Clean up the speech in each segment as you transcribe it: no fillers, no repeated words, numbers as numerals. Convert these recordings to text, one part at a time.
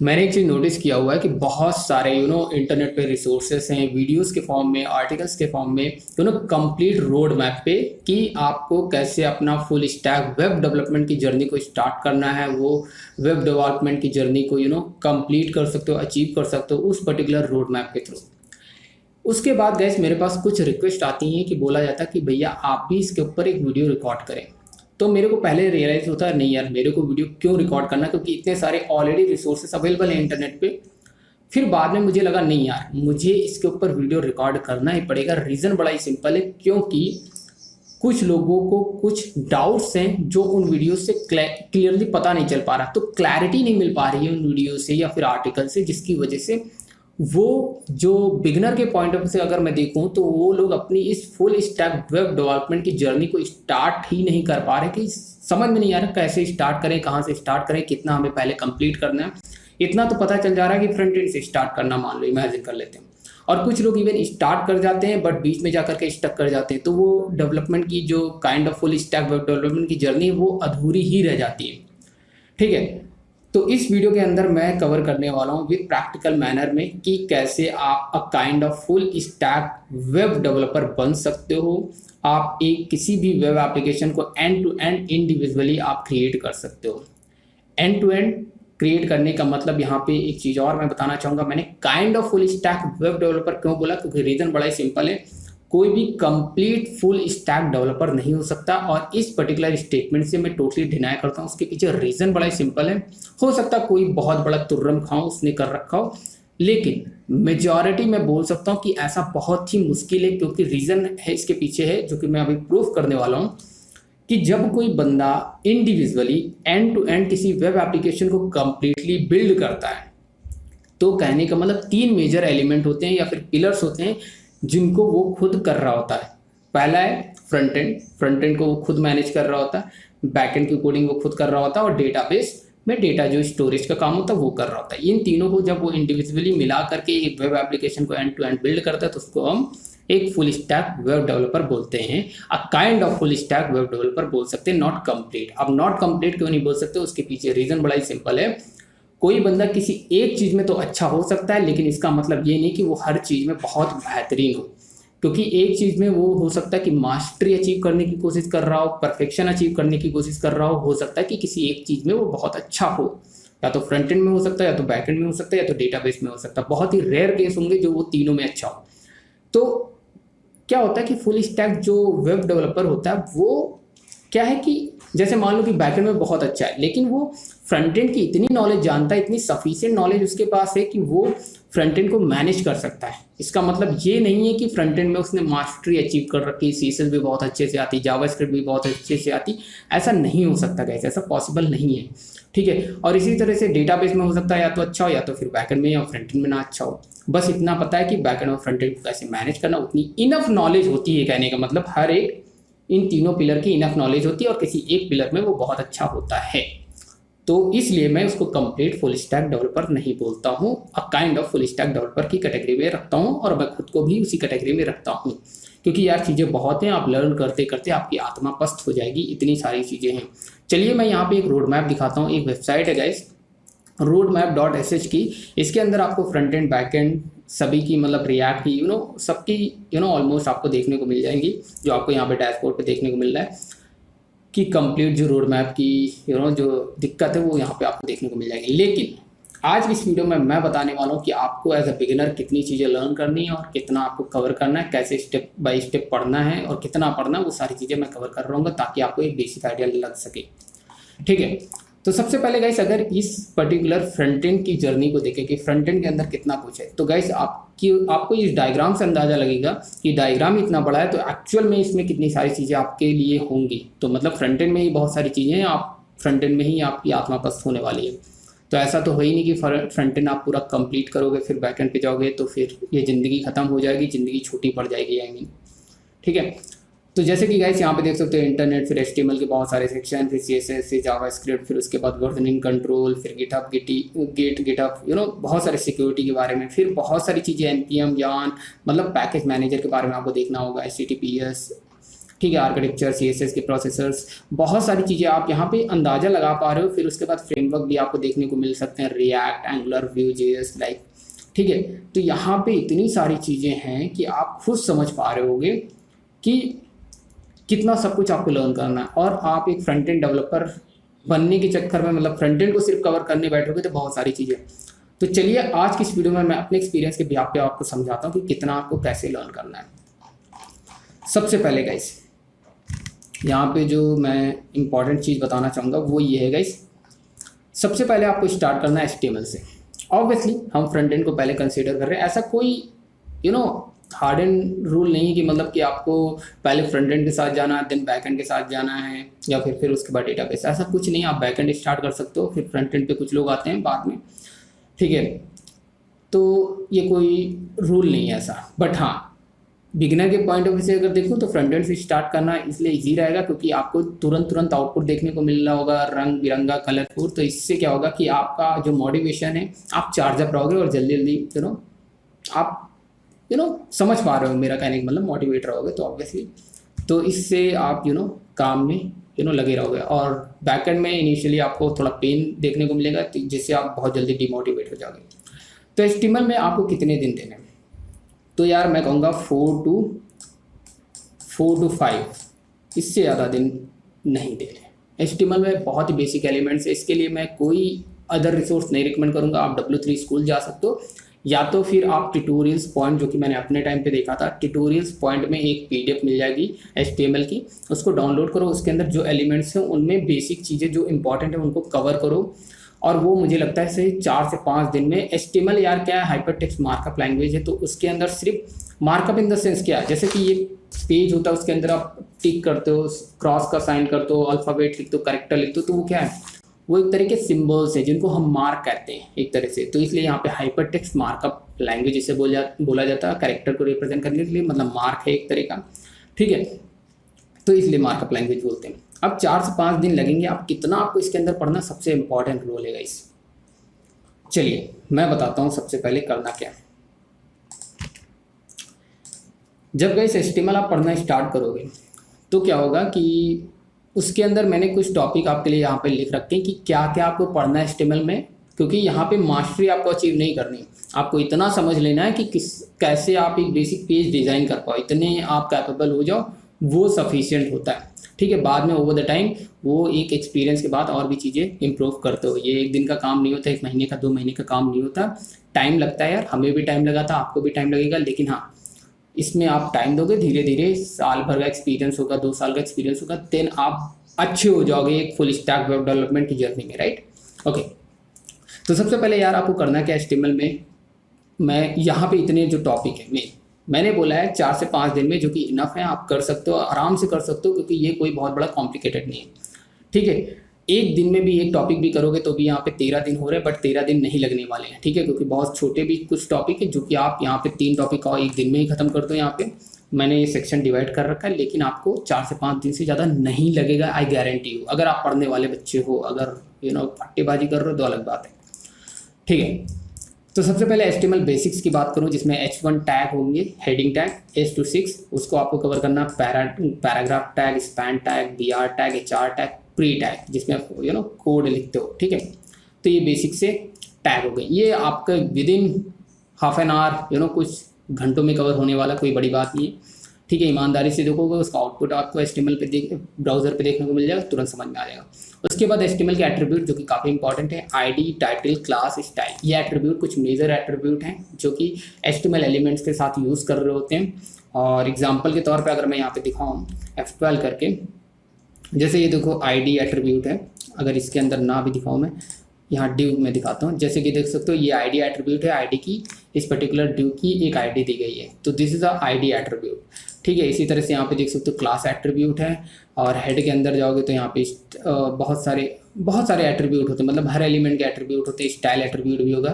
मैंने एक चीज़ नोटिस किया हुआ है कि बहुत सारे इंटरनेट पे रिसोर्सेस हैं, वीडियोस के फॉर्म में, आर्टिकल्स के फॉर्म में, कंप्लीट रोड मैप पे कि आपको कैसे अपना फुल स्टैक वेब डेवलपमेंट की जर्नी को स्टार्ट करना है, वो वेब डेवलपमेंट की जर्नी को कंप्लीट कर सकते हो, अचीव कर सकते हो उस पर्टिकुलर रोड मैप के थ्रू। उसके बाद गैस मेरे पास कुछ रिक्वेस्ट आती हैं कि बोला जाता है कि भैया आप भी इसके ऊपर एक वीडियो रिकॉर्ड करें। तो मेरे को पहले रियलाइज होता है नहीं यार, मेरे को वीडियो क्यों रिकॉर्ड करना, क्योंकि इतने सारे ऑलरेडी रिसोर्सेस अवेलेबल हैं इंटरनेट पे। फिर बाद में मुझे लगा नहीं यार, मुझे इसके ऊपर वीडियो रिकॉर्ड करना ही पड़ेगा। रीज़न बड़ा ही सिंपल है, क्योंकि कुछ लोगों को कुछ डाउट्स हैं जो उन वीडियो से क्लियरली पता नहीं चल पा रहा, तो क्लैरिटी नहीं मिल पा रही है उन वीडियो से या फिर आर्टिकल से, जिसकी वजह से वो जो बिगनर के पॉइंट ऑफ व्यू से अगर मैं देखूं तो वो लोग अपनी इस फुल स्टैक वेब डेवलपमेंट की जर्नी को स्टार्ट ही नहीं कर पा रहे कि समझ में नहीं आ रहा कैसे स्टार्ट करें, कहाँ से स्टार्ट करें, कितना हमें पहले कंप्लीट करना है। इतना तो पता चल जा रहा है कि फ्रंट एंड से स्टार्ट करना, मान लो इमेजिन कर लेते हैं। और कुछ लोग इवन स्टार्ट कर जाते हैं बट बीच में जाकर के स्टक कर जाते हैं, तो वो डेवलपमेंट की जो kind of full stack web development की जर्नी है वो अधूरी ही रह जाती है। ठीक है, तो इस वीडियो के अंदर मैं कवर करने वाला हूँ विद प्रैक्टिकल मैनर में कि कैसे आप a kind of full stack web developer बन सकते हो। आप एक किसी भी वेब एप्लीकेशन को एंड टू एंड इंडिविजुअली आप क्रिएट कर सकते हो। एंड टू एंड क्रिएट करने का मतलब यहाँ पे एक चीज़ और मैं बताना चाहूँगा, मैंने kind of full stack web developer क्यों बोला, क्योंकि रीज़न बड़ा ही सिंपल है। कोई भी कंप्लीट फुल स्टैक डेवलपर नहीं हो सकता, और इस पर्टिकुलर स्टेटमेंट से मैं टोटली डिनाई करता हूँ। उसके पीछे रीज़न बड़ा ही सिंपल है। हो सकता कोई बहुत बड़ा तुर्रम खाओ उसने कर रखा हो, लेकिन मेजॉरिटी मैं बोल सकता हूँ कि ऐसा बहुत ही मुश्किल है, क्योंकि रीज़न है इसके पीछे है जो कि मैं अभी प्रूफ करने वाला हूँ कि जब कोई बंदा इंडिविजुअली एंड टू एंड किसी वेब एप्लीकेशन को कंप्लीटली बिल्ड करता है, तो कहने का मतलब तीन मेजर एलिमेंट होते हैं या फिर पिलर्स होते हैं जिनको वो खुद कर रहा होता है। पहला है फ्रंट एंड, फ्रंट एंड को वो खुद मैनेज कर रहा होता है, बैक एंड की कोडिंग वो खुद कर रहा होता है, और डेटाबेस में डेटा जो स्टोरेज का काम होता है वो कर रहा होता है। इन तीनों को जब वो इंडिविजुअली मिला करके एक वेब एप्लीकेशन को एंड टू एंड बिल्ड करता है तो उसको हम एक फुल स्टैक वेब डेवलपर बोलते हैं। A kind of full stack web developer बोल सकते हैं, नॉट कंप्लीट। अब नॉट कंप्लीट क्यों नहीं बोल सकते, उसके पीछे रीजन बड़ा ही सिंपल है। कोई बंदा किसी एक चीज़ में तो अच्छा हो सकता है, लेकिन इसका मतलब ये नहीं कि वो हर चीज़ में बहुत बेहतरीन हो, क्योंकि एक चीज़ में वो हो सकता है कि मास्टरी अचीव करने की कोशिश कर रहा हो, परफेक्शन अचीव करने की कोशिश कर रहा हो सकता है कि किसी एक चीज़ में वो बहुत अच्छा हो, या तो फ्रंट एंड में हो सकता है, या तो बैक एंड में हो सकता है, या तो डेटाबेस में हो सकता है। बहुत ही रेयर केस होंगे जो वो तीनों में अच्छा हो। तो क्या होता है कि फुल स्टैक जो वेब डेवलपर होता है वो क्या है कि जैसे मान लो कि बैकएंड में बहुत अच्छा है, लेकिन वो फ्रंट एंड की इतनी नॉलेज जानता है, इतनी सफिशिएंट नॉलेज उसके पास है कि वो फ्रंट एंड को मैनेज कर सकता है। इसका मतलब ये नहीं है कि फ्रंट एंड में उसने मास्टरी अचीव कर रखी, सीएसएस भी बहुत अच्छे से आती, जावास्क्रिप्ट भी बहुत अच्छे से आती। ऐसा नहीं हो सकता गाइस, ऐसा पॉसिबल नहीं है। ठीक है, और इसी तरह से डेटाबेस में हो सकता है या तो अच्छा हो, या तो फिर बैकएंड में या फ्रंट एंड में ना अच्छा हो। बस इतना पता है कि बैकएंड और फ्रंट एंड को कैसे मैनेज करना, उतनी इनफ नॉलेज होती है। कहने का मतलब हर एक इन तीनों पिलर की इनफ नॉलेज होती है, और किसी एक पिलर में वो बहुत अच्छा होता है। तो इसलिए मैं उसको कंप्लीट फुल स्टैक डेवलपर नहीं बोलता हूँ, a kind of full stack developer की कैटेगरी में रखता हूँ, और मैं खुद को भी उसी कैटेगरी में रखता हूँ। क्योंकि यार चीज़ें बहुत हैं, आप लर्न करते करते आपकी आत्मा पस्त हो जाएगी, इतनी सारी चीज़ें हैं। चलिए मैं यहाँ पे एक रोड मैप दिखाता हूँ। एक वेबसाइट है गाइस, roadmap.sh की। इसके अंदर आपको फ्रंट एंड बैक एंड सभी की मतलब रिएक्ट की सबकी ऑलमोस्ट आपको देखने को मिल जाएंगी, जो आपको यहाँ पे डैशबोर्ड पे देखने को मिल रहा है कि कंप्लीट जो रोड मैप की जो दिक्कत है वो यहाँ पे आपको देखने को मिल जाएगी। लेकिन आज इस वीडियो में मैं बताने वाला हूँ कि आपको एज अ बिगिनर कितनी चीज़ें लर्न करनी है और कितना आपको कवर करना है, कैसे स्टेप बाय स्टेप पढ़ना है और कितना पढ़ना है, वो सारी चीज़ें मैं कवर कर रहा हूँ ताकि आपको एक बेसिक आइडिया लग सके। ठीक है, तो सबसे पहले गाइस अगर इस पर्टिकुलर फ्रंट एंड की जर्नी को देखें कि फ्रंट एंड के अंदर कितना कुछ है, तो गाइस आपको इस डायग्राम से अंदाजा लगेगा कि डायग्राम इतना बड़ा है तो एक्चुअल में इसमें कितनी सारी चीज़ें आपके लिए होंगी। तो मतलब फ्रंट एंड में ही बहुत सारी चीज़ें हैं, आप फ्रंट एंड में ही आपकी आत्मापस्त होने वाली है। तो ऐसा तो हो ही नहीं कि फ्रंट एंड आप पूरा कंप्लीट करोगे फिर बैक एंड पे जाओगे तो फिर ये ज़िंदगी ख़त्म हो जाएगी, ज़िंदगी छोटी पड़ जाएगी आई मीन। ठीक है, तो जैसे कि गाइस यहाँ पे देख सकते हो इंटरनेट, फिर एचटीएमएल के बहुत सारे सेक्शन, फिर सीएसएस, फिर जावास्क्रिप्ट, फिर उसके बाद वर्जनिंग कंट्रोल, फिर गिटहब बहुत सारे सिक्योरिटी के बारे में, फिर बहुत सारी चीज़ें एनपीएम यान मतलब पैकेज मैनेजर के बारे में आपको देखना होगा, एचटीटीपीएस, ठीक है, आर्किटेक्चर, CSS के प्रोसेसर्स, बहुत सारी चीज़ें आप यहाँ पे अंदाज़ा लगा पा रहे हो। फिर उसके बाद फ्रेमवर्क भी आपको देखने को मिल सकते हैं, रिएक्ट, एंगुलर, Vue.js लाइक, ठीक है। तो यहाँ पे इतनी सारी चीज़ें हैं कि आप खुद समझ पा रहे होगे कि कितना सब कुछ आपको लर्न करना है। और आप एक फ्रंट एंड डेवलपर बनने के चक्कर में मतलब फ्रंट एंड को सिर्फ कवर करने बैठोगे तो बहुत सारी चीज़ें। तो चलिए आज की इस वीडियो में मैं अपने एक्सपीरियंस के बिहाफ पे आपको समझाता हूँ कि कितना आपको कैसे लर्न करना है। सबसे पहले गाइस यहाँ पे जो मैं इंपॉर्टेंट चीज़ बताना चाहूँगा वो ये है गाइस, सबसे पहले आपको स्टार्ट करना है HTML से। ऑब्वियसली हम फ्रंट एंड को पहले कंसीडर कर रहे हैं, ऐसा कोई हार्ड एंड रूल नहीं है कि मतलब कि आपको पहले फ्रंट एंड के साथ जाना है देन बैक एंड के साथ जाना है या फिर उसके बाद डेटाबेस, ऐसा कुछ नहीं। आप बैक एंड स्टार्ट कर सकते हो, फिर फ्रंट एंड पे कुछ लोग आते हैं बाद में, ठीक है। तो ये कोई रूल नहीं है ऐसा, बट हाँ बिगिनर के पॉइंट ऑफ व्यू से अगर देखो तो फ्रंट एंड से स्टार्ट करना इसलिए इजी रहेगा क्योंकि आपको तुरंत आउटपुट देखने को मिल रहा होगा, रंग बिरंगा, कलरफुल। तो इससे क्या होगा कि आपका जो मोटिवेशन है आप चार्ज अप रहोगे और जल्दी जल्दी आप समझ पा रहे हो मेरा कहने का मतलब, मोटिवेट रहोगे। तो ऑब्वियसली तो इससे आप काम में लगे रहोगे। और बैक एंड में इनिशियली आपको थोड़ा पेन देखने को मिलेगा जिससे आप बहुत जल्दी डिमोटिवेट हो जाओगे। तो HTML में आपको कितने दिन देने हैं? तो यार मैं कहूँगा 4 to 5, इससे ज़्यादा दिन नहीं देने। HTML में बहुत ही बेसिक एलिमेंट्स है, इसके लिए मैं कोई अदर रिसोर्स नहीं रिकमेंड करूँगा। आप W3 स्कूल जा सकते हो या तो फिर आप ट्यूटोरियल्स पॉइंट, जो कि मैंने अपने टाइम पे देखा था, ट्यूटोरियल्स पॉइंट में एक PDF मिल जाएगी HTML की, उसको डाउनलोड करो। उसके अंदर जो एलिमेंट्स हैं उनमें बेसिक चीज़ें जो इंपॉर्टेंट है उनको कवर करो। और वो मुझे लगता है से 4 से 5 दिन में। HTML यार क्या है, हाइपर टेक्स्ट मार्कअप लैंग्वेज है, तो उसके अंदर सिर्फ मार्कअप इन द सेंस क्या है, जैसे कि ये पेज होता है उसके अंदर आप टिक करते हो, क्रॉस का साइन करते हो, अल्फ़ाबेट लिखते हो, कैरेक्टर लिखते हो, तो वो क्या है, वो एक तरह के सिम्बल्स हैं जिनको हम मार्क कहते हैं एक तरह से। तो इसलिए यहाँ पे हाइपर टेक्स्ट मार्कअप लैंग्वेज इसे बोला जाता है, कैरेक्टर को रिप्रेजेंट करने के लिए, मतलब मार्क है एक तरह का, ठीक है। तो इसलिए मार्कअप लैंग्वेज बोलते हैं। अब 4 से 5 दिन लगेंगे। आप कितना आपको इसके अंदर पढ़ना सबसे इंपॉर्टेंट रोल है इस। चलिए मैं बताता हूँ सबसे पहले करना क्या। जब गाइस HTML आप पढ़ना स्टार्ट करोगे तो क्या होगा कि उसके अंदर मैंने कुछ टॉपिक आपके लिए यहाँ पे लिख रखे हैं कि क्या क्या आपको पढ़ना है HTML में, क्योंकि यहाँ पे मास्टरी आपको अचीव नहीं करनी। आपको इतना समझ लेना है कि कैसे आप एक बेसिक पेज डिज़ाइन कर पाओ, इतने आप कैपेबल हो जाओ, वो सफिशिएंट होता है, ठीक है। बाद में ओवर द टाइम वो एक एक्सपीरियंस के बाद और भी चीज़ें इंप्रूव करते हो। ये एक दिन का काम नहीं होता, 1 महीने का 2 महीने का काम नहीं होता, टाइम लगता है यार। हमें भी टाइम लगा था, आपको भी टाइम लगेगा, लेकिन हाँ इसमें आप टाइम दोगे, धीरे धीरे साल भर का एक्सपीरियंस होगा, 2 साल का एक्सपीरियंस होगा, देन आप अच्छे हो जाओगे एक फुल स्टैक वेब डेवलपमेंट की जर्नी में, राइट। ओके, तो सबसे पहले यार आपको करना क्या HTML में, मैं यहाँ पे इतने जो टॉपिक है मैंने बोला है 4 से 5 दिन में, जो कि इनफ है, आप कर सकते हो, आराम से कर सकते हो, क्योंकि ये कोई बहुत बड़ा कॉम्प्लिकेटेड नहीं है, ठीक है। एक दिन में भी एक टॉपिक भी करोगे तो भी यहाँ पे 13 दिन हो रहे हैं, बट 13 दिन नहीं लगने वाले हैं, ठीक है, क्योंकि बहुत छोटे भी कुछ टॉपिक है जो कि आप यहाँ पे 3 टॉपिक और एक दिन में ही खत्म कर दो। यहाँ पे मैंने ये सेक्शन डिवाइड कर रखा है, लेकिन आपको 4 से 5 दिन से ज़्यादा नहीं लगेगा, आई गारंटी यू। अगर आप पढ़ने वाले बच्चे हो, अगर फट्टेबाजी कर रहे हो तो अलग बात है, ठीक है। तो सबसे पहले HTML बेसिक्स की बात करूं, जिसमें H1 टैग होंगे, हेडिंग टैग, H2 6, उसको आपको कवर करना, paragraph tag, span tag, BR tag, HR tag, pre tag, जिसमें कोड लिखते हो, ठीक है। तो ये बेसिक से टैग हो गए, ये आपका with in half an hour कुछ घंटों में कवर होने वाला, कोई बड़ी बात नहीं है, ठीक है। ईमानदारी से देखोगे उसका आउटपुट आपको HTML पे ब्राउजर पे देखने को मिल जाएगा, तुरंत समझ में आ जाएगा। उसके बाद HTML के एट्रीब्यूट जो कि काफ़ी इंपॉर्टेंट है, ID, टाइटल, क्लास, स्टाइल, ये एट्रीब्यूट कुछ मेजर एट्रीब्यूट हैं जो कि HTML एलिमेंट्स के साथ यूज़ कर रहे होते हैं। और एग्जांपल के तौर पे अगर मैं यहाँ पे दिखाऊँ F12 करके, जैसे ये देखो ID एट्रीब्यूट है, अगर इसके अंदर ना भी दिखाऊँ मैं, यहाँ ड्यू में दिखाता हूँ, जैसे कि देख सकते हो ये ID एट्रीब्यूट है, ID की इस पर्टिकुलर ड्यू की एक ID दी गई है, तो this is a ID attribute, ठीक है। इसी तरह से यहाँ पे देख सकते हो क्लास एट्रीब्यूट है, और हेड के अंदर जाओगे तो यहाँ पे बहुत सारे एट्रीब्यूट होते हैं, मतलब हर एलिमेंट के एट्रीब्यूट होते हैं। स्टाइल एट्रीब्यूट भी होगा,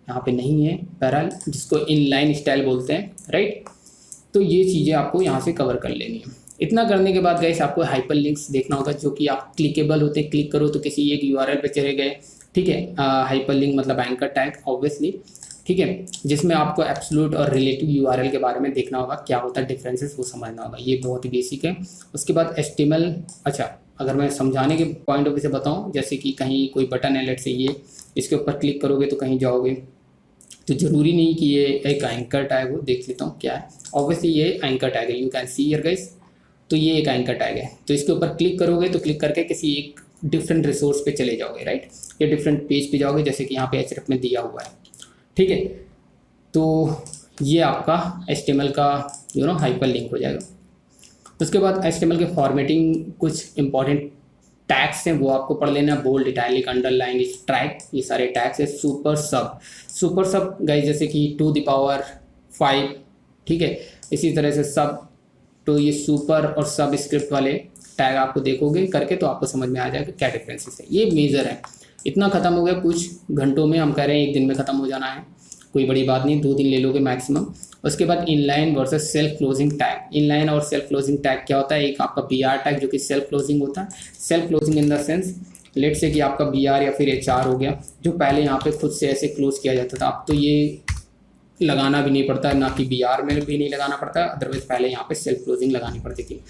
यहाँ पे नहीं है पैरल, जिसको इनलाइन स्टाइल बोलते हैं, राइट। तो ये चीज़ें आपको यहाँ से कवर कर लेनी है। इतना करने के बाद गाइस आपको हाइपर लिंक्स देखना होगा, जो कि आप क्लिकेबल होते हैं, क्लिक करो तो किसी एक URL पे चले गए, ठीक है। हाइपर लिंक मतलब एंकर टैग ऑब्वियसली, ठीक ठीक है, जिसमें आपको एब्सोल्यूट और रिलेटिव यूआरएल के बारे में देखना होगा, क्या होता है डिफरेंसेस वो समझना होगा, ये बहुत ही बेसिक है। उसके बाद HTML, अच्छा अगर मैं समझाने के पॉइंट ऑफ व्यू से बताऊं, जैसे कि कहीं कोई बटन है, लेट से ये, इसके ऊपर क्लिक करोगे तो कहीं जाओगे, तो ज़रूरी नहीं कि ये एक एंकर टैग हो। देख लेता हूँ क्या है, ऑब्वियसली ये एंकर टैग है, you can see here guys, तो ये एक एंकर टैग है। तो इसके ऊपर क्लिक करोगे तो क्लिक करके किसी एक डिफरेंट रिसोर्स पे चले जाओगे, राइट, या डिफरेंट पेज पे जाओगे, जैसे कि यहाँ पे href में दिया हुआ है, ठीक है। तो ये आपका HTML का हाइपर लिंक हो जाएगा। उसके बाद HTML के फॉर्मेटिंग कुछ इंपॉर्टेंट टैग्स हैं, वो आपको पढ़ लेना, बोल्ड, इटैलिक, अंडरलाइन, स्ट्राइक, ये सारे टैग्स है। सुपर सब गाइस जैसे कि 2 द पावर 5, ठीक है, इसी तरह से सब, तो ये सुपर और सब स्क्रिप्ट वाले टैग आपको देखोगे करके तो आपको समझ में आ जाएगा क्या डिफरेंसेस है। ये मेजर है, इतना खत्म हो गया कुछ घंटों में, हम कह रहे हैं 1 दिन में ख़त्म हो जाना है, कोई बड़ी बात नहीं, 2 दिन ले लोगे मैक्सिमम। उसके बाद inline versus self closing tag. Inline और सेल्फ क्लोजिंग टैग क्या होता है, एक आपका BR टैग जो कि सेल्फ क्लोजिंग होता है, self closing in the sense let say कि आपका BR या फिर HR हो गया, जो पहले यहाँ पे खुद से ऐसे क्लोज किया जाता था, अब तो ये लगाना भी नहीं पड़ता है, ना कि BR में भी नहीं लगाना पड़ता, अदरवाइज पहले यहाँ पे सेल्फ क्लोजिंग लगानी पड़ती थी।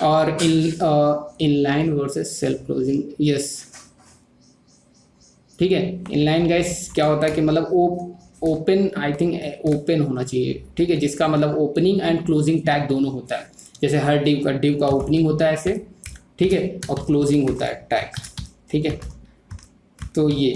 और inline versus self closing, yes, ठीक है। इनलाइन गाइस क्या होता है कि मतलब ओपन, आई थिंक ओपन होना चाहिए, ठीक है, जिसका मतलब ओपनिंग एंड क्लोजिंग टैग दोनों होता है, जैसे हर डिव का ओपनिंग होता है ऐसे, ठीक है, और क्लोजिंग होता है टैग, ठीक है। तो ये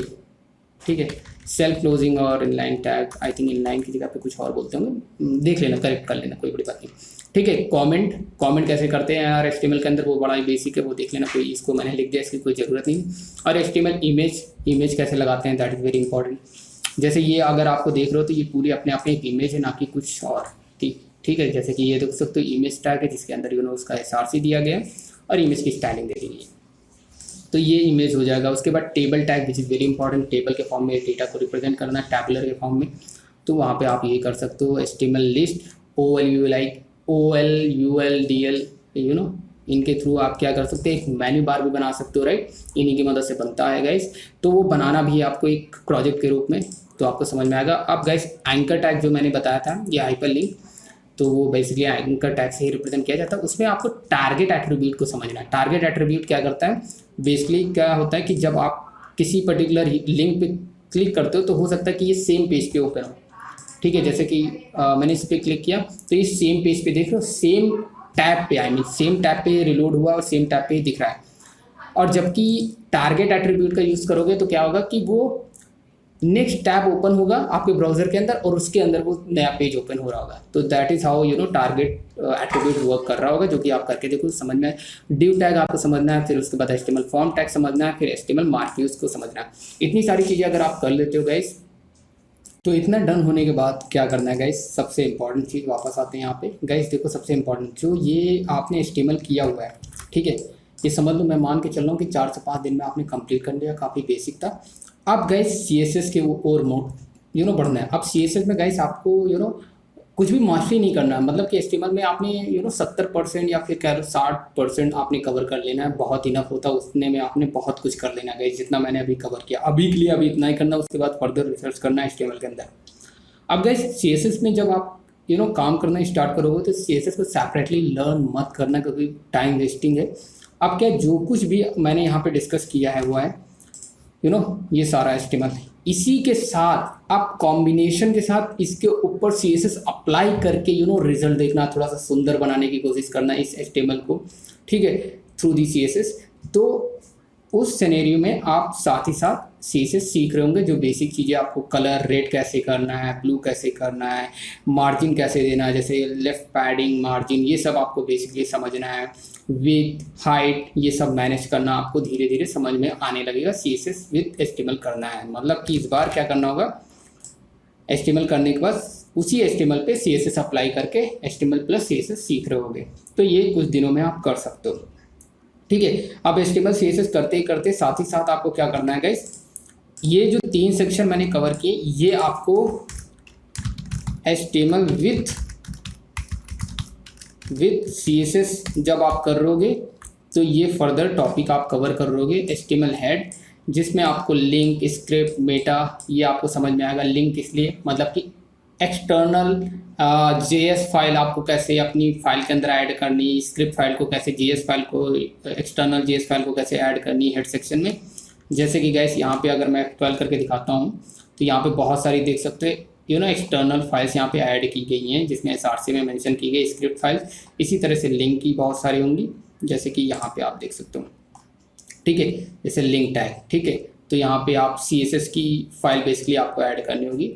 ठीक है, सेल्फ क्लोजिंग और inline tag, I think inline की जगह पे कुछ और बोलते होंगे, देख लेना, करेक्ट कर लेना, कोई बड़ी बात नहीं, ठीक है। कमेंट कैसे करते हैं यार HTML के अंदर, वो बड़ा ही बेसिक है, वो देख लेना, कोई इसको मैंने लिख दिया, इसकी कोई ज़रूरत नहीं। और HTML इमेज कैसे लगाते हैं, दैट इज़ वेरी इंपॉर्टेंट। जैसे ये अगर आपको देख रहे हो तो ये पूरी अपने आप में एक इमेज है, ना कि कुछ और, ठीक है। जैसे कि ये देख सकते हो इमेज टैग है, जिसके अंदर उसका SRC दिया गया है और इमेज की स्टाइलिंग दे दी गई है, तो ये इमेज हो जाएगा। उसके बाद table tag which is very important, table के फॉर्म में डेटा को रिप्रेजेंट करना है, टैबुलर के फॉर्म में, तो वहाँ पे आप ये कर सकते हो। HTML लिस्ट, OLUL, इनके थ्रू आप क्या कर सकते हैं, एक मेन्यू बार भी बना सकते हो, राइट, इन्हीं की मदद से बनता है गाइस। तो वो बनाना भी आपको एक प्रोजेक्ट के रूप में, तो आपको समझ में आएगा। अब गाइस एंकर टैग जो मैंने बताया था, ये हाइपर लिंक, तो वो बेसिकली एंकर टैग से ही रिप्रेजेंट किया जाता है। उसमें आपको टारगेट एट्रीब्यूट को समझना है। टारगेट एट्रीब्यूट क्या करता है, बेसिकली क्या होता है कि जब आप किसी पर्टिकुलर लिंक पे क्लिक करते हो तो हो सकता है कि ये सेम पेज पे ओपन हो, ठीक है। जैसे कि मैंने इस पर क्लिक किया तो ये सेम पेज पे देख रहे हो, सेम टैब पे, आई मीन सेम टैब पे रिलोड हुआ और सेम टैब पे ही दिख रहा है। और जबकि टारगेट एट्रीब्यूट का यूज़ करोगे तो क्या होगा कि वो नेक्स्ट टैब ओपन होगा आपके ब्राउजर के अंदर और उसके अंदर वो नया पेज ओपन हो रहा होगा। तो that is how target attribute work कर रहा होगा, जो कि आप करके देखो, समझ में। डिव टैग आपको समझना है, फिर उसके बाद HTML फॉर्म टैग समझना है, फिर HTML मार्क्यूज को समझना है। इतनी सारी चीज़ें अगर आप कर लेते हो गाइस, तो इतना डन होने के बाद क्या करना है गाइस, सबसे इंपॉर्टेंट चीज़, वापस आते हैं यहाँ पे गाइस। देखो सबसे इंपॉर्टेंट जो ये आपने HTML किया हुआ है, ठीक है, ये समझ लो, मैं मान के चल रहा हूँ कि 4 से 5 दिन में आपने कंप्लीट कर लिया, काफ़ी बेसिक था। अब गाइस CSS के और मोड बढ़ना है। अब CSS में गाइस आपको कुछ भी मास्टरी नहीं करना है, मतलब कि HTML में आपने 70% या फिर कह लो 60% आपने कवर कर लेना है, बहुत इनफ होता है, उतने में आपने बहुत कुछ कर लेना है गाइस, जितना मैंने अभी कवर किया अभी के लिए, अभी इतना ही करना है। उसके बाद फर्दर रिसर्च करना है HTML के अंदर। अब गाइस CSS में जब आप काम करना स्टार्ट करोगे तो CSS को सेपरेटली लर्न मत करना, क्योंकि टाइम वेस्टिंग है। अब क्या, जो कुछ भी मैंने यहाँ पे डिस्कस किया है वो है ये सारा HTML, इसी के साथ आप कॉम्बिनेशन के साथ इसके ऊपर CSS अप्लाई करके रिजल्ट देखना, थोड़ा सा सुंदर बनाने की कोशिश करना इस HTML को, ठीक है, थ्रू दी CSS। तो उस सिनेरियो में आप साथ ही साथ CSS सीख रहे होंगे, जो बेसिक चीज़ें आपको, कलर रेड कैसे करना है, ब्लू कैसे करना है, मार्जिन कैसे देना है, जैसे लेफ्ट पैडिंग, मार्जिन, ये सब आपको बेसिकली समझना है, विथ, हाइट, ये सब मैनेज करना आपको धीरे धीरे समझ में आने लगेगा। CSS विथ HTML करना है, मतलब कि इस बार क्या करना होगा, HTML करने के बाद उसी HTML पे CSS अप्लाई करके HTML प्लस CSS सीख रहे होगे। तो ये कुछ दिनों में आप कर सकते हो, ठीक है। अब HTML CSS करते ही करते साथ ही साथ आपको क्या करना है गाइस, ये जो 3 सेक्शन मैंने कवर किए, ये आपको HTML विथ CSS जब आप कर रहोगे तो ये फर्दर टॉपिक आप कवर कर रहोगे। HTML हेड, जिसमें आपको लिंक, स्क्रिप्ट, मेटा ये आपको समझ में आएगा। लिंक इसलिए मतलब कि एक्सटर्नल जेएस फाइल आपको कैसे अपनी फाइल के अंदर ऐड करनी, स्क्रिप्ट फाइल को कैसे जेएस फाइल को, एक्सटर्नल जेएस फाइल को कैसे ऐड करनी हेड सेक्शन में। जैसे कि गाइस यहाँ पे अगर मैं 12 करके दिखाता हूँ तो यहाँ पे बहुत सारी देख सकते हैं एक्सटर्नल फाइल्स यहाँ पे ऐड की गई हैं, जिसमें एसआरसी में मेंशन की गई स्क्रिप्ट फाइल्स। इसी तरह से लिंक की बहुत सारी होंगी, जैसे कि यहाँ पे आप देख सकते हो, ठीक है, जैसे लिंक टैग, ठीक है। तो यहाँ पे आप CSS की फाइल बेसिकली आपको ऐड करनी होगी,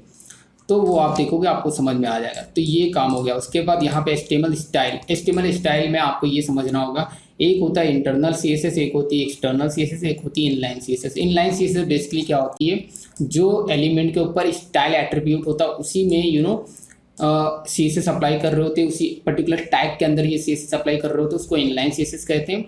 तो वो आप देखोगे आपको समझ में आ जाएगा। तो ये काम हो गया। उसके बाद यहाँ पे HTML स्टाइल में आपको ये समझना होगा, एक होता है इंटरनल CSS, एक होती है एक्सटर्नल CSS, एक होती है inline CSS। Inline CSS basically क्या होती है, जो एलिमेंट के ऊपर स्टाइल एट्रीब्यूट होता है उसी में CSS अप्लाई कर रहे होते हैं, उसी पर्टिकुलर टैग के अंदर ये CSS अप्लाई कर रहे होते हैं, उसको इनलाइन CSS कहते हैं।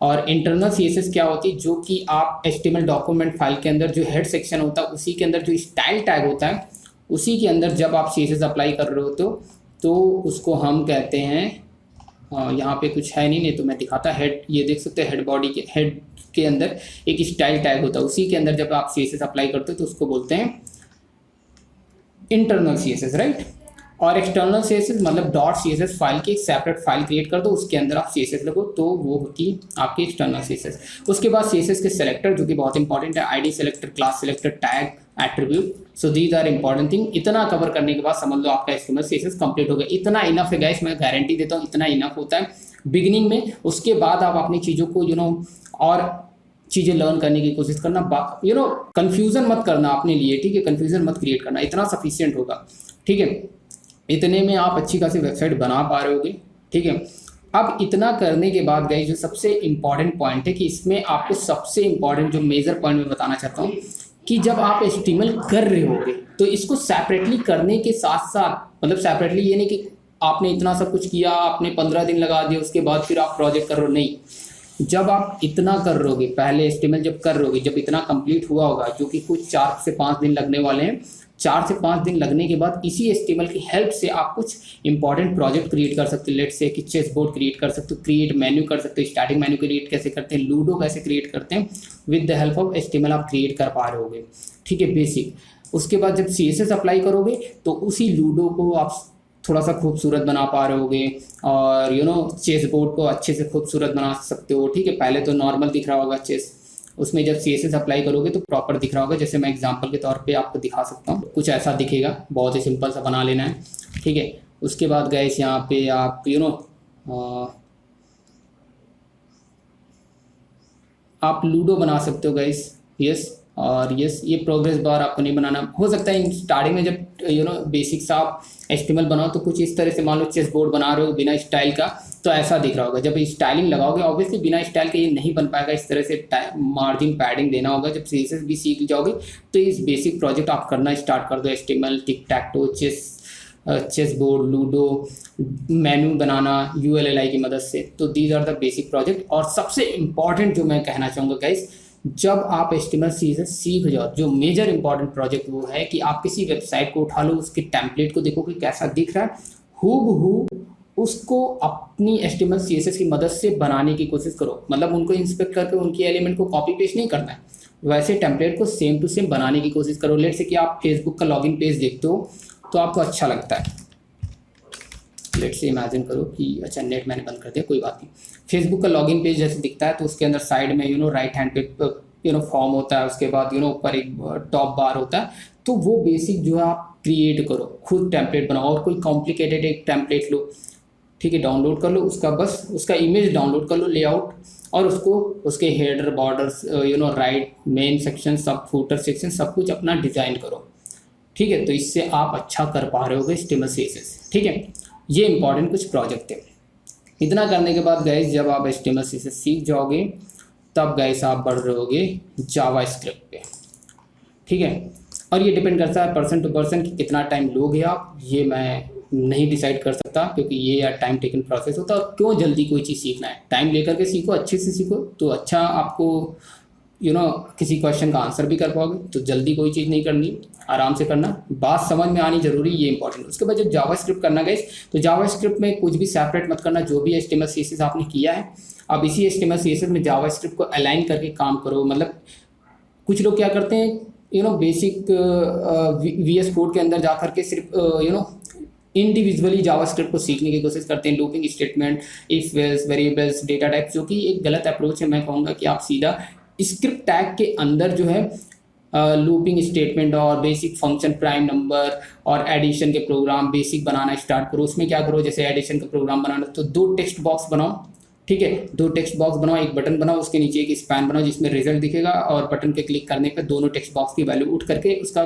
और इंटरनल CSS क्या होती है, जो कि आप HTML डॉक्यूमेंट फाइल के अंदर जो हेड सेक्शन होता है उसी के अंदर जो स्टाइल टैग होता है उसी के अंदर जब आप CSS अप्लाई कर रहे होते हो तो उसको हम कहते हैं, यहाँ पे कुछ है नहीं तो मैं दिखाता, हेड, ये देख सकते हैं हेड बॉडी के हेड के अंदर एक स्टाइल टैग होता है, उसी के अंदर जब आप CSS अप्लाई करते हो तो उसको बोलते हैं इंटरनल CSS, राइट। और एक्सटर्नल CSS मतलब .css फाइल की एक सेपरेट फाइल क्रिएट कर दो, उसके अंदर आप CSS लगो, तो वो होती है आपकी एक्सटर्नल CSS। उसके बाद CSS के सेलेक्टर जो कि बहुत इंपॉर्टेंट है, ID selector, class selector, tag, attribute, so these are important thing. इतना कवर करने के बाद समझ लो आपका HTML CSS कंप्लीट हो गया। इतना इनफ है गाइस, मैं गारंटी देता हूँ इतना इनफ होता है बिगिनिंग में। उसके बाद आप अपनी चीज़ों को और चीज़ें लर्न करने की कोशिश करना, कंफ्यूजन मत करना अपने लिए, ठीक है, कंफ्यूजन मत क्रिएट करना, इतना सफिशिएंट होगा, ठीक है। इतने में आप अच्छी खासी वेबसाइट बना पा रहे होगे, ठीक है। अब इतना करने के बाद गाइस जो सबसे इम्पॉर्टेंट पॉइंट है कि इसमें आपको सबसे इम्पॉर्टेंट जो मेजर पॉइंट मैं बताना चाहता हूँ कि जब आप HTML कर रहे होगे तो इसको सेपरेटली करने के साथ साथ, मतलब सेपरेटली ये नहीं कि आपने इतना सब कुछ किया, आपने 15 दिन लगा दिए, उसके बाद फिर आप प्रोजेक्ट कर रहे हो, नहीं। जब आप इतना कर रहोगे, पहले HTML जब कर रहोगे, जब इतना कंप्लीट हुआ होगा, जो कि कुछ 4 से 5 दिन लगने वाले हैं, 4 से 5 दिन लगने के बाद इसी HTML की हेल्प से आप कुछ इंपॉर्टेंट प्रोजेक्ट क्रिएट कर सकते हो। लेट्स से कि चेस बोर्ड क्रिएट कर सकते हो, क्रिएट मेन्यू कर सकते हो, स्टैटिक मेन्यू क्रिएट कैसे करते हैं, लूडो कैसे क्रिएट करते हैं, with the help of HTML आप क्रिएट कर पा रहे होगे, ठीक है, बेसिक। उसके बाद जब CSS अप्लाई करोगे तो उसी लूडो को आप थोड़ा सा खूबसूरत बना पा रहे होगे, और चेस बोर्ड को अच्छे से खूबसूरत बना सकते हो, ठीक है। पहले तो नॉर्मल दिख रहा होगा चेस, उसमें जब CSS अप्लाई करोगे तो प्रॉपर दिख रहा होगा। जैसे मैं एग्जांपल के तौर पे आपको दिखा सकता हूँ, कुछ ऐसा दिखेगा, बहुत ही सिंपल सा बना लेना है, ठीक है। उसके बाद गाइस यहाँ पे आप आप लूडो बना सकते हो गाइस, यस। और यस, ये प्रोग्रेस बार आपको नहीं बनाना, हो सकता है स्टार्टिंग में जब बेसिक सा आप HTML बनाओ तो कुछ इस तरह से, मान लो चेस बोर्ड बना रहे हो बिना स्टाइल का तो ऐसा दिख रहा होगा। जब स्टाइलिंग लगाओगे ऑब्वियसली बिना स्टाइल के ये नहीं बन पाएगा, इस तरह से मार्जिन पैडिंग देना होगा। जब CSS भी सीख जाओगे तो इस बेसिक प्रोजेक्ट आप करना स्टार्ट कर दो, HTML, tic tac toe, chess board, ludo, menu बनाना ULLI की मदद से। तो these are the basic project. और सबसे इंपॉर्टेंट जो मैं कहना चाहूँगा गाइस, जब आप HTML CSS सीख जाओ, जो मेजर इंपॉर्टेंट प्रोजेक्ट वो है कि आप किसी वेबसाइट को उठा लो, उसके टेम्पलेट को देखो कि कैसा दिख रहा है, हूबहू उसको अपनी HTML CSS की मदद से बनाने की कोशिश करो। मतलब उनको इंस्पेक्ट करके उनकी एलिमेंट को कॉपी पेस्ट नहीं करना है, वैसे टेम्पलेट को सेम टू सेम बनाने की कोशिश करो। लेट्स से कि आप फेसबुक का लॉगिन पेज देखते हो तो आपको अच्छा लगता है, लेट्स से इमेजिन करो कि अच्छा नेट मैंने बंद कर दिया, कोई बात नहीं। फेसबुक का लॉगिन पेज जैसे दिखता है तो उसके अंदर साइड में राइट हैंड पे फॉर्म होता है, उसके बाद ऊपर एक टॉप बार होता है। तो वो बेसिक जो है आप क्रिएट करो, खुद टेम्पलेट बनाओ, और कोई कॉम्प्लिकेटेड एक टेम्पलेट लो, ठीक है, डाउनलोड कर लो उसका, बस उसका इमेज डाउनलोड कर लो, लेआउट, और उसको उसके header, borders, right, main section, सब फूटर सेक्शन, सब कुछ अपना डिज़ाइन करो, ठीक है। तो इससे आप अच्छा कर पा रहे होगे HTML CSS, ठीक है। ये इंपॉर्टेंट कुछ प्रोजेक्ट है। इतना करने के बाद गाइस जब आप HTML CSS सीख जाओगे तब गाइस आप बढ़ रहे होगे जावास्क्रिप्ट पे, ठीक है। और ये डिपेंड करता है पर्सन टू पर्सन कि कितना टाइम लोगे आप, ये मैं नहीं डिसाइड कर सकता, क्योंकि ये यार टाइम टेकन प्रोसेस होता है। और क्यों जल्दी कोई चीज़ सीखना है, टाइम लेकर के सीखो, अच्छे से सीखो, तो अच्छा आपको किसी क्वेश्चन का आंसर भी कर पाओगे। तो जल्दी कोई चीज़ नहीं करनी, आराम से करना, बात समझ में आनी जरूरी, ये इंपॉर्टेंट। उसके बाद जब जावास्क्रिप्ट करना गाइस, तो जावास्क्रिप्ट में कुछ भी सेपरेट मत करना, जो भी HTML CSS आपने किया है अब इसी HTML CSS में जावास्क्रिप्ट को अलाइन करके काम करो। मतलब कुछ लोग क्या करते हैं बेसिक VS कोड के अंदर जा करके सिर्फ इंडिविजुअली जावास्क्रिप्ट को सीखने की कोशिश करते हैं, looping statement, if else, variables, data type, जो कि एक गलत अप्रोच है। मैं कहूँगा कि आप सीधा स्क्रिप्ट टैग के अंदर जो है लूपिंग स्टेटमेंट और बेसिक फंक्शन, प्राइम नंबर और एडिशन के प्रोग्राम बेसिक बनाना स्टार्ट करो। उसमें क्या करो, जैसे एडिशन का प्रोग्राम बनाना तो 2 टेक्स्ट बॉक्स बनाओ, ठीक है, 2 टेक्स्ट बॉक्स बनाओ, एक बटन बनाओ, उसके नीचे एक स्पैन बनाओ जिसमें रिजल्ट दिखेगा और बटन पे क्लिक करने पे दोनों टेक्स्ट बॉक्स की वैल्यू उठ करके उसका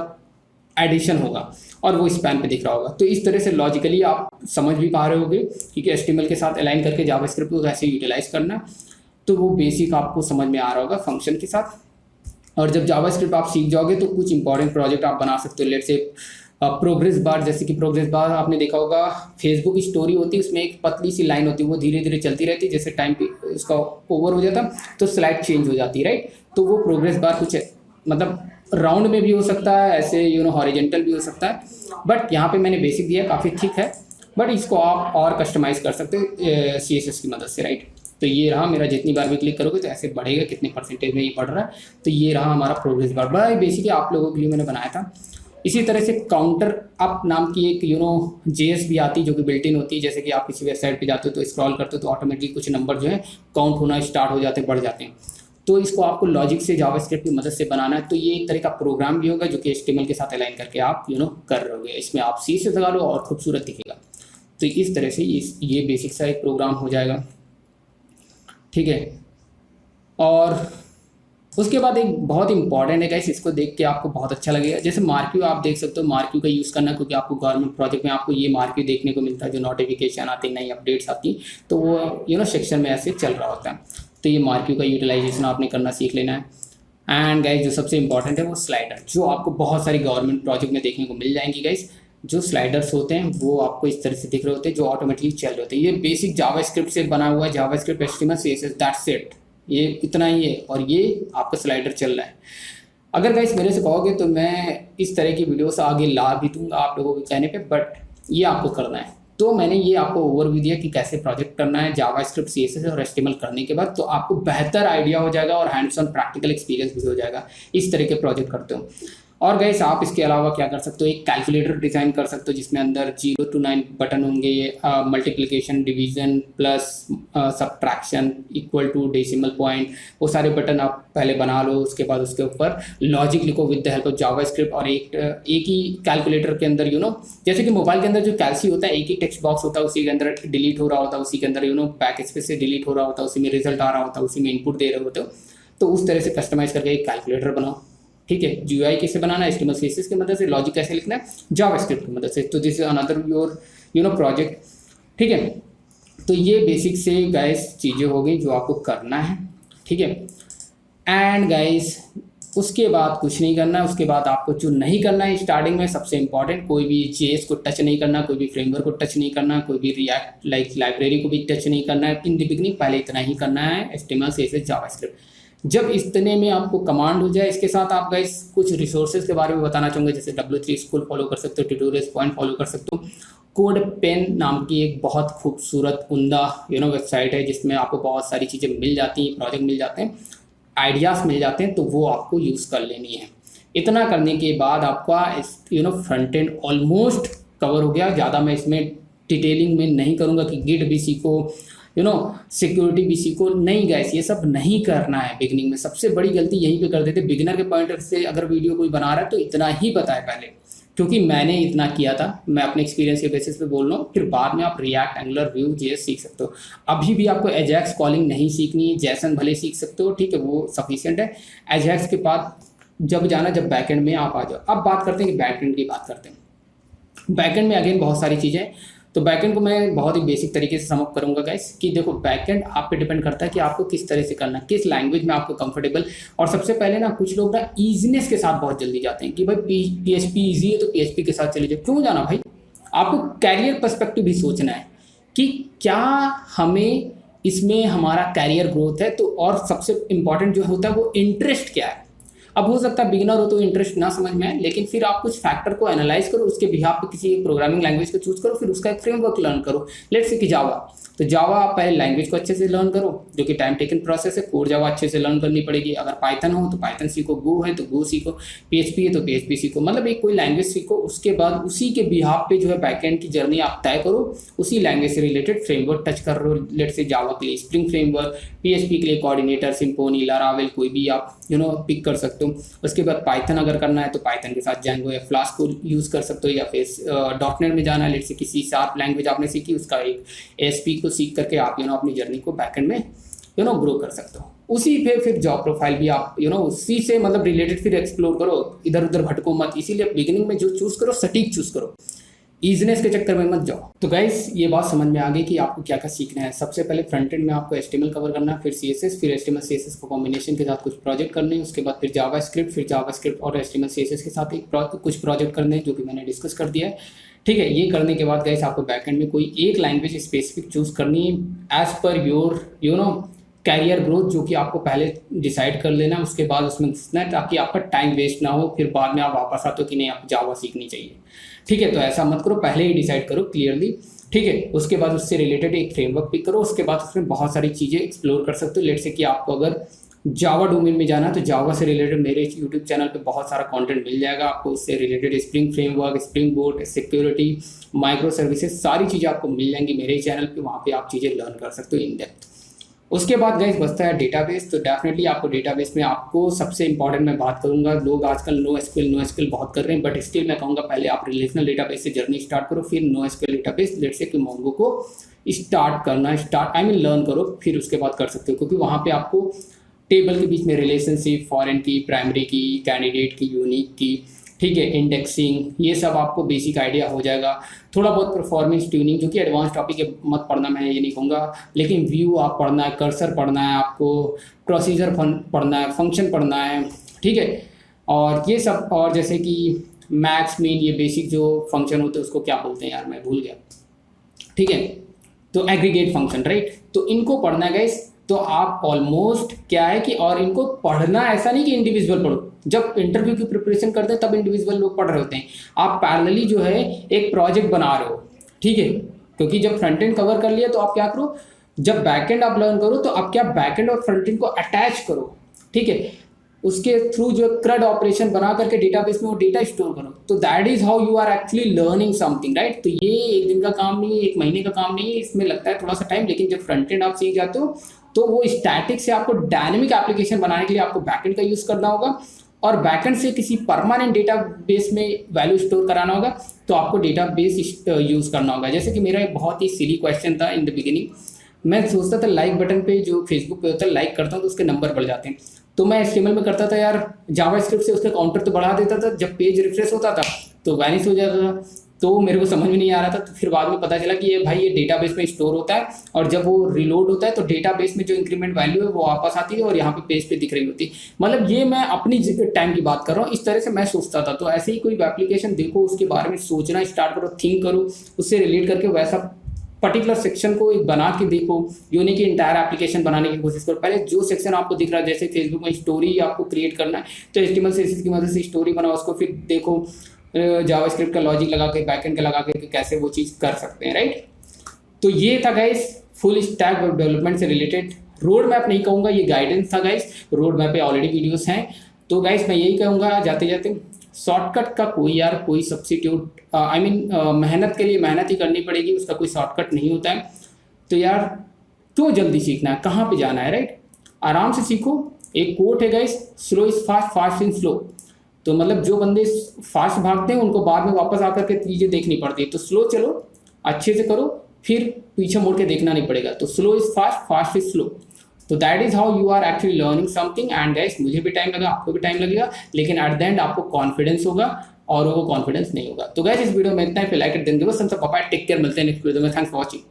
एडिशन होगा और वो स्पैन पे दिख रहा होगा। तो इस तरह से लॉजिकली आप समझ भी पा रहे होगे क्योंकि HTML के साथ अलाइन करके जावास्क्रिप्ट को कैसे यूटिलाइज करना, तो वो बेसिक आपको समझ में आ रहा होगा फंक्शन के साथ। और जब जावास्क्रिप्ट आप सीख जाओगे तो कुछ इंपॉर्टेंट प्रोजेक्ट आप बना सकते हो। लेट्स से प्रोग्रेस बार, जैसे कि प्रोग्रेस बार आपने देखा होगा, फेसबुक स्टोरी होती है, उसमें एक पतली सी लाइन होती है, वो धीरे धीरे चलती रहती है, जैसे टाइम पे उसका ओवर हो जाता तो स्लाइड चेंज हो जाती है, राइट। तो वो प्रोग्रेस बार कुछ मतलब राउंड में भी हो सकता है, ऐसे हॉरिजेंटल भी हो सकता है, बट यहाँ पे मैंने बेसिक दिया, काफ़ी थिक है, बट इसको आप और कस्टमाइज कर सकते हो CSS की मदद से, राइट। तो ये रहा मेरा, जितनी बार भी क्लिक करोगे तो ऐसे बढ़ेगा, कितने परसेंटेज में ये बढ़ रहा है। तो ये रहा हमारा प्रोग्रेस बार, बड़ा बेसिक है, आप लोगों के लिए मैंने बनाया था। इसी तरह से काउंटर अप नाम की एक JS भी आती है जो कि बिल्ट इन होती है। जैसे कि आप किसी वेबसाइट पे जाते हो तो स्क्रॉल करते हो तो ऑटोमेटिकली कुछ नंबर जो है काउंट होना स्टार्ट हो जाते हैं, बढ़ जाते हैं। तो इसको आपको लॉजिक से जावास्क्रिप्ट की मदद से बनाना है। तो ये एक तरह का प्रोग्राम भी होगा जो कि HTML के साथ अलाइन करके आप कर रहे होगे। इसमें आप C से लगा लो और खूबसूरत दिखेगा। तो इस तरह से ये बेसिक सा एक प्रोग्राम हो जाएगा, ठीक है। और उसके बाद एक बहुत इंपॉर्टेंट है गाइस, इसको देख के आपको बहुत अच्छा लगेगा। जैसे मार्क्यू आप देख सकते हो, मार्क्यू का यूज़ करना, क्योंकि आपको गवर्नमेंट प्रोजेक्ट में आपको ये मार्क्यू देखने को मिलता है, जो नोटिफिकेशन आती है, नई अपडेट्स आती, तो वो सेक्शन में ऐसे चल रहा होता है। तो ये मार्क्यू का यूटिलाइजेशन आपने करना सीख लेना है। एंड गाइस जो सबसे इंपॉर्टेंट है वो स्लाइडर, जो आपको बहुत सारी गवर्नमेंट प्रोजेक्ट में देखने को मिल जाएंगी गाइस। जो स्लाइडर्स होते हैं वो आपको इस तरह से दिख रहे होते हैं, जो ऑटोमेटिकली चल रहे होते हैं। ये बेसिक जावास्क्रिप्ट से बना हुआ है, JavaScript, HTML, CSS, that's it, ये इतना ही है। और ये आपका स्लाइडर चल रहा है। अगर गाइस मेरे से कहोगे तो मैं इस तरह की वीडियोस आगे ला भी दूंगा आप लोगों के कहने पे, बट ये आपको करना है। तो मैंने ये आपको ओवरव्यू दिया कि कैसे प्रोजेक्ट करना है जावास्क्रिप्ट, CSS और HTML करने के बाद, तो आपको बेहतर आइडिया हो जाएगा और हैंड्स ऑन प्रैक्टिकल एक्सपीरियंस भी हो जाएगा इस तरह के प्रोजेक्ट करते हो। और गाइस आप इसके अलावा क्या कर सकते हो, एक कैलकुलेटर डिज़ाइन कर सकते हो जिसमें अंदर 0 to 9 बटन होंगे, multiplication, division, plus, subtraction, equal to, decimal point, वो सारे बटन आप पहले बना लो। उसके बाद उसके ऊपर लॉजिक लिखो with the help of JavaScript. और एक ही कैलकुलेटर के अंदर जैसे कि मोबाइल के अंदर जो कैल्सी होता है, एक ही टेक्स्ट बॉक्स होता है, उसी के अंदर डिलीट हो रहा होता है, उसी के अंदर बैक स्पेस से डिलीट हो रहा होता है, उसी में रिजल्ट आ रहा होता है, उसी में इनपुट दे रहे होते हो। तो उस तरह से कस्टमाइज करके एक कैलकुलेटर बनाओ, ठीक है। GUI कैसे बनाना है, HTML, CSS की मदद से, लॉजिक कैसे लिखना है जावास्क्रिप्ट की मदद से। तो this is another your project, ठीक है। तो ये बेसिक से गाइस चीज़ें हो गई जो आपको करना है, ठीक है। एंड गाइस उसके बाद कुछ नहीं करना है। उसके बाद आपको जो नहीं करना है स्टार्टिंग में, सबसे इंपॉर्टेंट, कोई भी JS को टच नहीं करना, कोई भी फ्रेमवर्क को टच नहीं करना, कोई भी रिएक्ट लाइब्रेरी को भी टच नहीं करना है इन द बिगनिंग। पहले इतना ही करना है, HTML, CSS, जावास्क्रिप्ट। जब इतने में आपको कमांड हो जाए, इसके साथ आप गाइस कुछ रिसोर्सेज के बारे में बताना चाहूँगा। जैसे W3 स्कूल फॉलो कर सकते हो, ट्यूटोरियल्स पॉइंट फॉलो कर सकते हो। कोड पेन नाम की एक बहुत खूबसूरत उम्दा वेबसाइट है जिसमें आपको बहुत सारी चीज़ें मिल जाती हैं, प्रोजेक्ट मिल जाते हैं, आइडियाज़ मिल जाते हैं, तो वो आपको यूज़ कर लेनी है। इतना करने के बाद आपका फ्रंट एंड ऑलमोस्ट कवर हो गया। ज़्यादा मैं इसमें डिटेलिंग में नहीं करूँगा कि गिट भी सीखो, सिक्योरिटी भी सीखो, नहीं गाइस, ये सब नहीं करना है। बिगिनिंग में सबसे बड़ी गलती यहीं पे कर देते, बिगिनर के पॉइंट से अगर वीडियो कोई बना रहा है तो इतना ही बताए पहले, क्योंकि मैंने इतना किया था, मैं अपने एक्सपीरियंस के बेसिस पे बोल रहा हूँ। फिर बाद में आप रिएक्ट, एंगुलर, व्यू, JS सीख सकते हो। अभी भी आपको एजैक्स कॉलिंग नहीं सीखनी है, जैसन भले सीख सकते हो, ठीक है, वो सफिशिएंट है। एजैक्स के बाद जब जाना, जब बैकएंड में आप आ जाओ। अब बात करते हैं कि बैकएंड की बात करते हैं। बैकएंड में अगेन बहुत सारी चीज़ें, तो बैकएंड को मैं बहुत ही बेसिक तरीके से समअप करूंगा गाइस कि देखो बैकएंड आप पे डिपेंड करता है कि आपको किस तरह से करना है, किस लैंग्वेज में आपको कंफर्टेबल। और सबसे पहले ना कुछ लोग ना ईजीनेस के साथ बहुत जल्दी जाते हैं कि भाई PHP ईजी है तो PHP के साथ चले जाओ। क्यों जाना भाई, आपको कैरियर पर्सपेक्टिव भी सोचना है कि क्या हमें इसमें हमारा कैरियर ग्रोथ है। तो और सबसे इंपॉर्टेंट जो होता है वो इंटरेस्ट क्या है। अब हो सकता है बिगिनर हो तो इंटरेस्ट ना समझ में आए, लेकिन फिर आप कुछ फैक्टर को एनालाइज करो, उसके बिहाफ पे किसी प्रोग्रामिंग लैंग्वेज को चूज करो, फिर उसका एक फ्रेमवर्क लर्न करो। लेट्स से कि जावा, तो जावा आप पहले लैंग्वेज को अच्छे से लर्न करो, जो कि टाइम टेकन प्रोसेस है। कोर जावा अच्छे से लर्न करनी पड़ेगी। अगर पाइथन हो तो पाइथन सीखो, गो है तो गो सीखो, पीएचपी है तो पीएचपी सीखो, मतलब एक कोई लैंग्वेज सीखो। उसके बाद उसी के बिहाफ पे जो है बैकएंड की जर्नी आप तय करो, उसी लैंग्वेज से रिलेटेड फ्रेमवर्क टच कर रहे हो। लेट से जावा के लिए स्प्रिंग फ्रेमवर्क, पीएचपी के लिए कोऑर्डिनेटर, सिम्फोनी, लारावेल, कोई भी आप पिक कर सकते हो। उसके बाद पाइथन अगर करना है तो पाइथन के साथ जैंगो या फ्लास्क को यूज़ कर सकते हो, या फिर डॉटनेट में जाना है, लेट से किसी शार्प लैंग्वेज आपने सीखी, उसका एक एएसपी को सीख करके आप अपनी जर्नी को बैकएंड में ग्रो कर सकते हो। उसी पे फिर जॉब प्रोफाइल भी आप उसी से मतलब रिलेटेड फिर एक्सप्लोर करो, इधर उधर भटको मत। इसीलिए बिगिनिंग में जो चूज करो सटीक चूज करो, ईजीनेस के चक्कर में मत जाओ। तो गाइस ये बात समझ में आ गई कि आपको क्या क्या सीखना है। सबसे पहले फ्रंट एंड में आपको HTML कवर करना है, फिर CSS, फिर HTML CSS को कॉम्बिनेशन के साथ कुछ प्रोजेक्ट करने हैं। उसके बाद फिर जावास्क्रिप्ट, फिर जावास्क्रिप्ट और HTML CSS के साथ कुछ प्रोजेक्ट करने हैं, जो कि मैंने डिस्कस कर दिया है। ठीक है, ये करने के बाद गाइस आपको बैकएंड में कोई एक लैंग्वेज स्पेसिफिक चूज करनी है as per your career growth, जो कि आपको पहले डिसाइड कर लेना है। उसके बाद उसमें घुसना है ताकि आपका टाइम वेस्ट ना हो, फिर बाद में आप वापस आते हो कि नहीं आप जावा सीखनी चाहिए। ठीक है, तो ऐसा मत करो, पहले ही डिसाइड करो क्लियरली। ठीक है, उसके बाद उससे रिलेटेड एक फ्रेमवर्क पिक करो। उसके बाद उसमें बहुत सारी चीज़ें एक्सप्लोर कर सकते हो। लेट से कि आपको अगर जावा डोमेन में जाना है तो जावा से रिलेटेड मेरे यूट्यूब चैनल पे बहुत सारा कंटेंट मिल जाएगा आपको। उससे related spring framework, spring boat, security, micro services, सारी चीज़ें आपको मिल जाएंगी मेरे चैनल पे। वहाँ पे आप चीज़ें लर्न कर सकते हो इन डेप्थ। उसके बाद गाइस बचता है डेटाबेस। तो डेफिनेटली आपको डेटाबेस में आपको सबसे इंपॉर्टेंट मैं बात करूंगा, लोग आजकल नो एसक्यूएल बहुत कर रहे हैं, बट स्टिल मैं कहूँगा पहले आप रिलेशनल डेटाबेस से जर्नी स्टार्ट करो, फिर no SQL database late say कि मोंगो को लर्न करो, फिर उसके बाद कर सकते हो। क्योंकि वहाँ पे आपको टेबल के बीच में रिलेशनशिप, फॉरेन की, प्राइमरी की, कैंडिडेट की, यूनिक की, ठीक है, इंडेक्सिंग, ये सब आपको बेसिक आइडिया हो जाएगा। थोड़ा बहुत परफॉर्मेंस ट्यूनिंग, जो कि एडवांस टॉपिक है, मत पढ़ना, मैं ये नहीं कहूँगा, लेकिन व्यू आप पढ़ना है, कर्सर पढ़ना है, आपको प्रोसीजर पढ़ना है, फंक्शन पढ़ना है। ठीक है, और ये सब, और जैसे कि मैक्स मीन, ये बेसिक जो फंक्शन होते हैं उसको क्या बोलते हैं यार, मैं भूल गया। ठीक है, तो एग्रीगेट फंक्शन, राइट, तो इनको पढ़ना है गाइस। तो आप ऑलमोस्ट क्या है कि, और इनको पढ़ना ऐसा नहीं कि इंडिविजुअल पढ़ो, जब इंटरव्यू की प्रिपरेशन करते हैं तब इंडिविजुअल लोग पढ़ रहे होते हैं, आप पैरेलली जो है एक प्रोजेक्ट बना रहे हो। ठीक है, क्योंकि जब फ्रंट एंड कवर कर लिया तो आप क्या करो, जब बैक एंड आप लर्न करो तो आप क्या बैक एंड और फ्रंट एंड को अटैच करो। ठीक है, उसके थ्रू जो CRUD ऑपरेशन बना करके डेटाबेस में वो डेटा स्टोर करो। तो that is how you are actually learning something, right. तो ये एक दिन का काम नहीं है, एक महीने का काम नहीं है, इसमें लगता है थोड़ा सा टाइम, लेकिन जब फ्रंट एंड आप सीख जाते हो तो वो स्टैटिक से आपको डायनेमिक एप्लीकेशन बनाने के लिए आपको बैकएंड का यूज करना होगा, और बैकएंड से किसी परमानेंट डेटाबेस में वैल्यू स्टोर कराना होगा, तो आपको डेटाबेस यूज करना होगा। जैसे कि मेरा एक बहुत ही सिली क्वेश्चन था इन द बिगिनिंग, मैं सोचता था लाइक बटन पे जो फेसबुक पे होता है, लाइक करता हूँ तो उसके नंबर बढ़ जाते हैं, तो मैं HTML में करता था यार, जावास्क्रिप्ट से उसका काउंटर तो बढ़ा देता था, जब पेज रिफ्रेश होता था तो वैनिश हो जाता था, तो मेरे को समझ में नहीं आ रहा था। तो फिर बाद में पता चला कि ये भाई ये डेटाबेस में स्टोर होता है, और जब वो रिलोड होता है तो डेटाबेस में जो इंक्रीमेंट वैल्यू है वो वापस आती है और यहाँ पे पेज पे दिख रही होती है। मतलब ये मैं अपनी टाइम की बात कर रहा हूँ, इस तरह से मैं सोचता था। तो ऐसे ही कोई एप्लीकेशन देखो, उसके बारे में सोचना स्टार्ट करो, थिंक करो, उससे रिलेट करके वैसा पर्टिकुलर सेक्शन को एक बना के देखो, यूनिक की इंटायर एप्लीकेशन बनाने की कोशिश करो। पहले जो सेक्शन आपको दिख रहा है, जैसे फेसबुक में स्टोरी आपको क्रिएट करना है तो HTML CSS की मदद से स्टोरी बनाओ, उसको फिर देखो जावास्क्रिप्ट का लॉजिक लगा के, बैकएंड का लगा के कैसे वो चीज़ कर सकते हैं, राइट। तो ये था guys full stack web development से रिलेटेड रोड मैप, नहीं कहूँगा ये गाइडेंस था गाइस, रोड मैप पे ऑलरेडी वीडियोस हैं। तो गाइस मैं यही कहूँगा जाते जाते, शॉर्टकट का कोई सब्स्टिट्यूट, मेहनत के लिए मेहनत ही करनी पड़ेगी, उसका कोई शॉर्टकट नहीं होता है। तो यार क्यों जल्दी सीखना है, कहाँ पे जाना है, राइट, आराम से सीखो। एक कोट है guys, slow is fast, fast is slow. तो मतलब जो बंदे फास्ट भागते हैं उनको बाद में वापस आकर के चीज़ें देखनी पड़ती है। तो स्लो चलो, अच्छे से करो, फिर पीछे मुड़ के देखना नहीं पड़ेगा। तो slow is fast, fast is slow. तो that is how you are actually learning something. And guys मुझे भी टाइम लगा, आपको भी टाइम लगेगा, लेकिन एट द एंड आपको कॉन्फिडेंस होगा, और वो कॉन्फिडेंस नहीं होगा। तो गाइस इस वीडियो में इतना ही, लाइक कर देंगे बस। हम सब पापा टेक केयर, मिलते हैं नेक्स्ट वीडियो में। Thanks for watching.